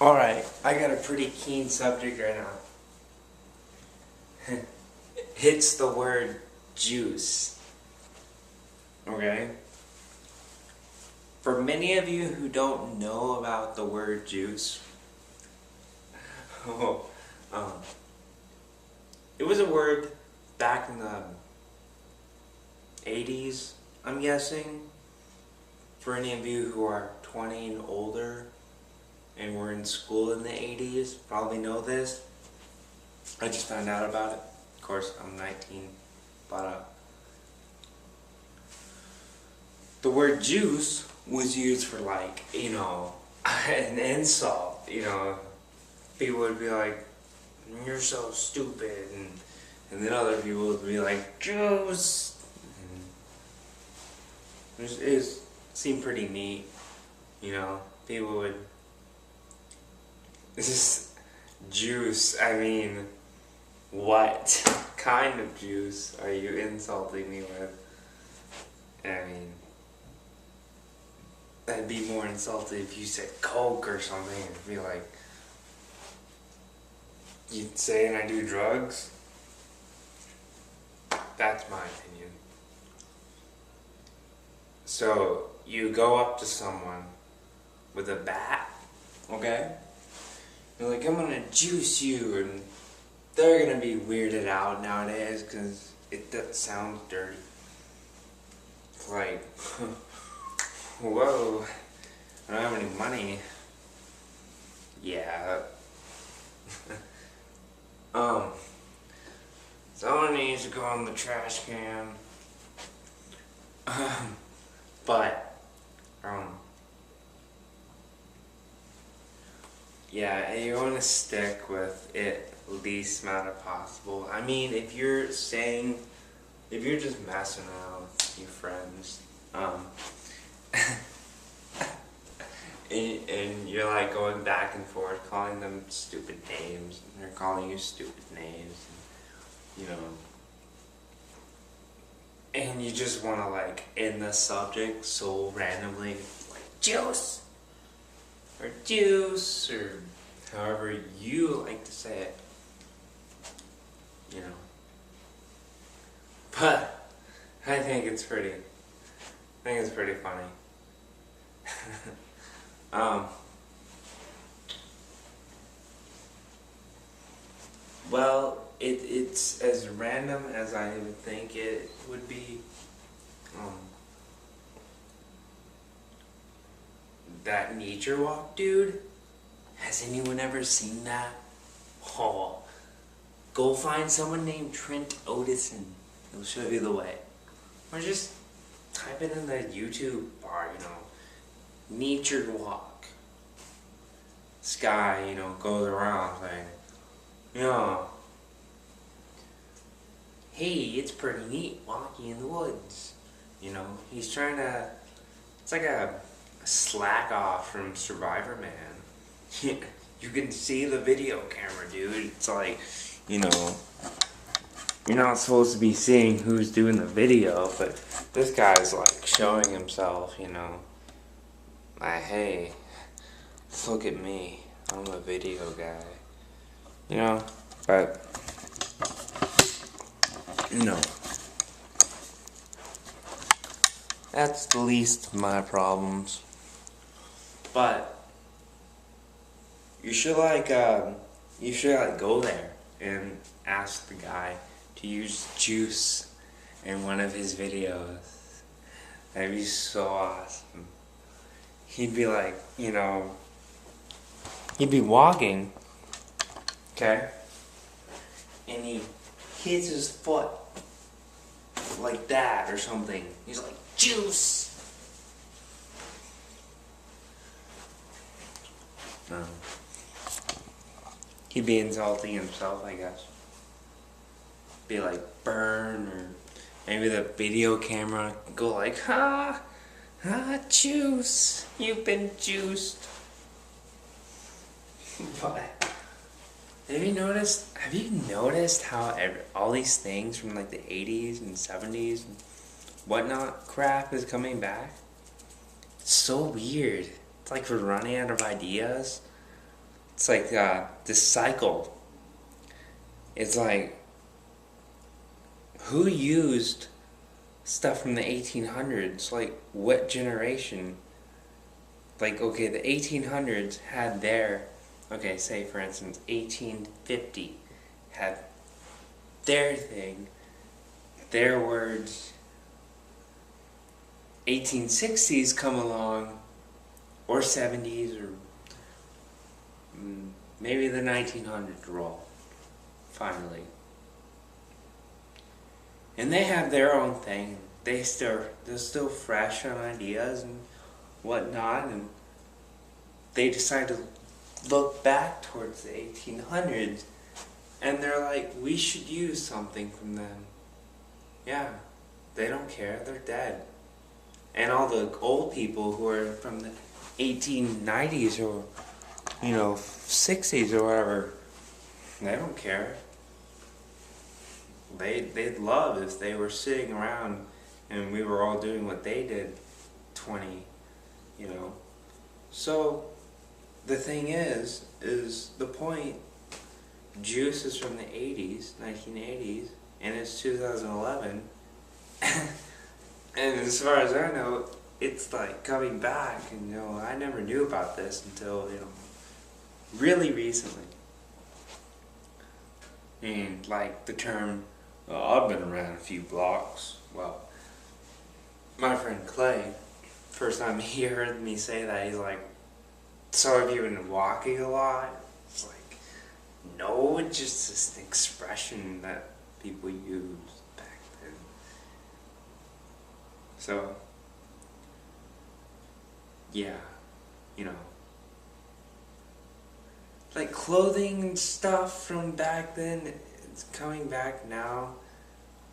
Alright, I got a pretty keen subject right now. It's the word juice. Okay? For many of you who don't know about the word juice, oh, it was a word back in the 80s, I'm guessing. For any of you who are 20 and older and were in school in the 80s, probably know this. I just found out about it. Of course, I'm 19, but the word juice was used for, like, an insult. People would be like, "You're so stupid," and then other people would be like, "Juice." And it seemed pretty neat. People would. This is juice. I mean, what kind of juice are you insulting me with? I mean, that'd be more insulting if you said Coke or something. It'd be like, you saying I do drugs? That's my opinion. So, you go up to someone with a bat, okay? You're like, "I'm gonna juice you," and they're gonna be weirded out nowadays because it sounds dirty. It's like, whoa, I don't have any money. Yeah. Someone needs to go in the trash can. Yeah, you want to stick with it least amount of possible. I mean, if you're just messing around with your friends, and you're like going back and forth, calling them stupid names, and they're calling you stupid names, and you just want to, like, end the subject so randomly, like, juice, or juice, or however you like to say it, But I think it's pretty funny. Well, it's as random as I would think it would be. That nature walk, dude. Has anyone ever seen that? Oh, go find someone named Trent Otison. He'll show you the way. Or just type it in the YouTube bar, nature walk. This guy, goes around saying, hey, it's pretty neat walking in the woods. He's trying to, it's like a slack off from Survivor Man. You can see the video camera, dude. It's like, you're not supposed to be seeing who's doing the video, but this guy's like showing himself, like, hey, look at me. I'm a video guy. But, that's the least of my problems. But you should go there and ask the guy to use juice in one of his videos. That'd be so awesome. He'd be like, he'd be walking, okay? And he hits his foot like that or something. He's like, juice! He'd be insulting himself, I guess. Be like, burn, or maybe the video camera go like, juice, you've been juiced. But have you noticed how all these things from like the 80s and 70s and whatnot crap is coming back? It's so weird. It's like we're running out of ideas. it's like this cycle. It's like, who used stuff from the 1800s? Like, what generation? Like, okay, the 1800s had their, okay, say for instance, 1850 had their thing, their words. 1860s come along, or 70s, or maybe the 1900s roll, finally. And they have their own thing. They're still fresh on ideas and whatnot, and they decide to look back towards the 1800s, and they're like, we should use something from them. Yeah, they don't care, they're dead. And all the old people who are from the 1890s or, 60s or whatever, they don't care. They'd love if they were sitting around and we were all doing what they did 20, So, the thing is the point, Juice is from the 80s, 1980s, and it's 2011, and as far as I know, it's like coming back, and I never knew about this until, really recently. And like the term, I've been around a few blocks. Well, my friend Clay, first time he heard me say that, he's like, so have you been walking a lot? It's like, no, it's just this expression that people used back then. So, yeah, like clothing and stuff from back then, it's coming back now.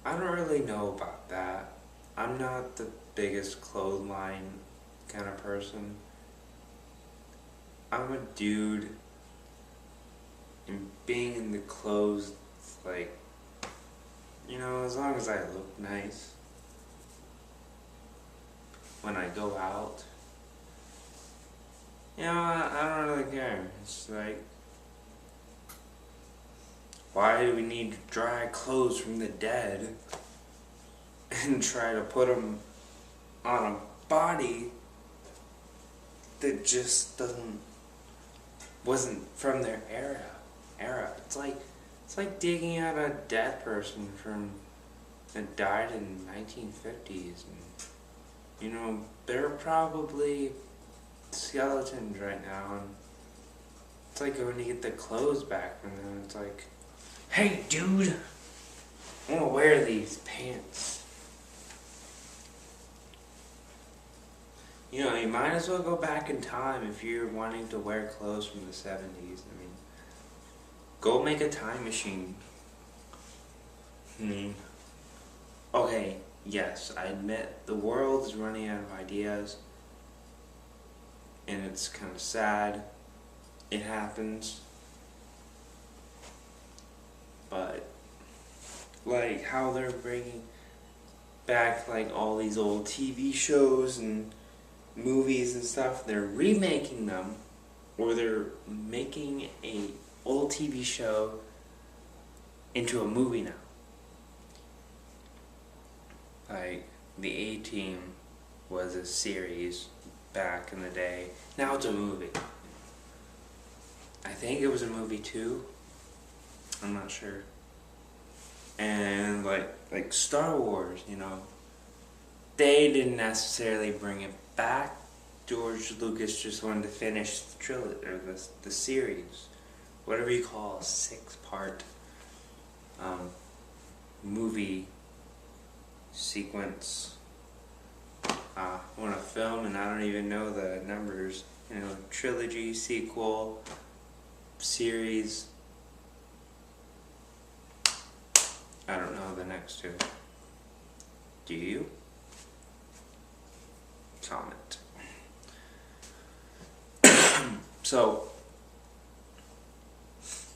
I don't really know about that. I'm not the biggest clothesline kind of person. I'm a dude, and being in the clothes, like, as long as I look nice when I go out, I don't really care. It's like, why do we need to drag clothes from the dead and try to put them on a body that just wasn't from their era? It's like digging out a dead person that died in the 1950s, and they're probably skeletons right now, and it's like going to get the clothes back from them. It's like, hey dude, I want to wear these pants. You might as well go back in time if you're wanting to wear clothes from the 70s. Go make a time machine. Okay, yes, I admit the world is running out of ideas, and it's kind of sad. It happens. But, like, how they're bringing back, like, all these old TV shows and movies and stuff, they're remaking them, or they're making a old TV show into a movie now. Like, the A-Team was a series back in the day. Now it's a movie. I think it was a movie too. I'm not sure. And like Star Wars, they didn't necessarily bring it back. George Lucas just wanted to finish the trilogy, or the series, whatever you call a 6-part movie sequence. On a film, and I don't even know the numbers. Trilogy, sequel, series. I don't know the next two. Do you? Comment. So,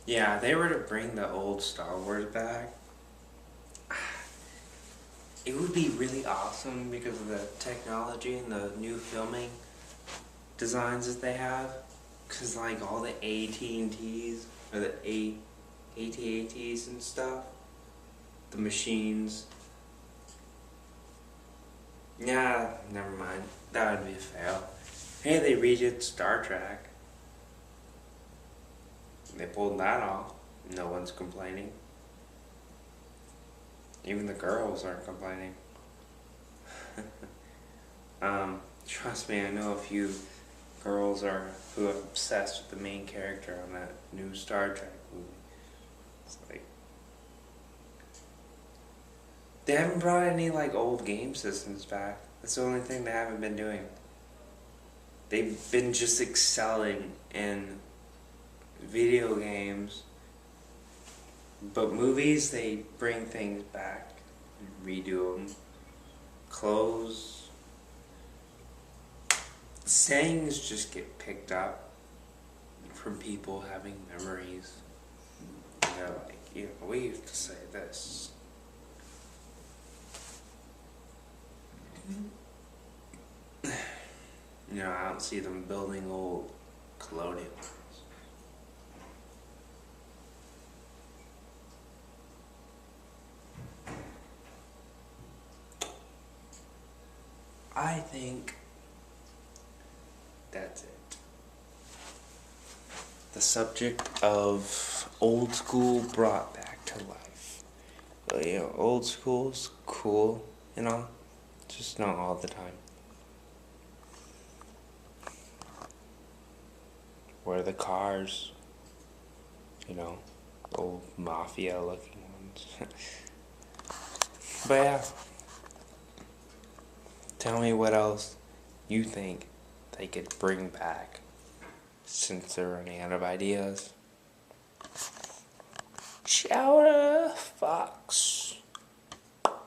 yeah, they were to bring the old Star Wars back. It would be really awesome because of the technology and the new filming designs that they have. Cause like all the AT&Ts or the AT&Ts and stuff, the machines. Yeah, never mind. That would be a fail. Hey, they redid Star Trek. They pulled that off. No one's complaining. Even the girls aren't complaining. Trust me, I know a few girls who are obsessed with the main character on that new Star Trek movie. It's like they haven't brought any like old game systems back. That's the only thing they haven't been doing. They've been just excelling in video games, but movies they bring things back, redo them, clothes. Sayings just get picked up from people having memories. They're like, we used to say this. I don't see them building old colonial ones. I think that's it. The subject of old school brought back to life. Well, old school's cool, just not all the time. Where are the cars? Old mafia looking ones. But yeah. Tell me what else you think they could bring back since they're running out of ideas. Shower Fox.